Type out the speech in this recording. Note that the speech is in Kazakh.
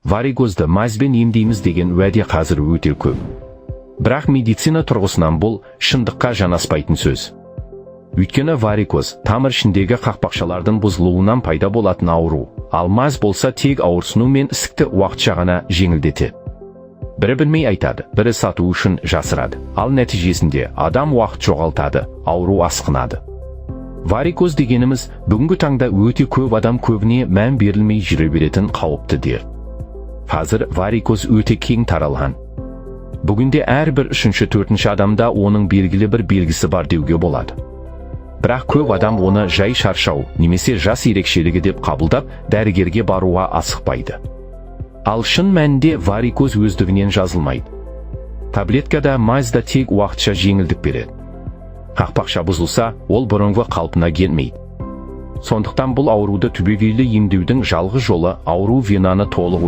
Варикозды мазбен емдейміз деген уәде қазір өте көп. Бірақ медицина тұрғысынан бұл шындыққа жанаспайтын сөз. Өйткені варикоз тамыр ішіндегі қақпақшалардың бұзылуынан пайда болатын ауру, ал маз болса тек ауырсыну мен ісікті уақытша ғана жеңілдетеді. Бірі білмей айтады, бірі сату үшін жасырады, ал нәтижесінде адам уақыт жоғалтады, ауру асқынады. Варикоз дегеніміз бүгінгі таңда өте көп адам көбіне мән берілмей жүре беретін қауіпті дерт. Қазір варикоз өте кең таралған. Бүгінде әрбір 3-4 адамда оның белгілі бір белгісі бар деуге болады. Бірақ көп адам оны жай шаршау немесе жас ерекшелігі деп қабылдап, дәрігерге баруға асықпайды. Ал шын мәнінде варикоз өздігінен жазылмайды. Таблеткада мазда тек уақытша жеңілдік береді. Қақпақша бұзылса, ол бұрынғы қалпына келмейді. Сондықтан бұл ауруды түбегейлі емдеудің жалғыз жолы ауру венаны толық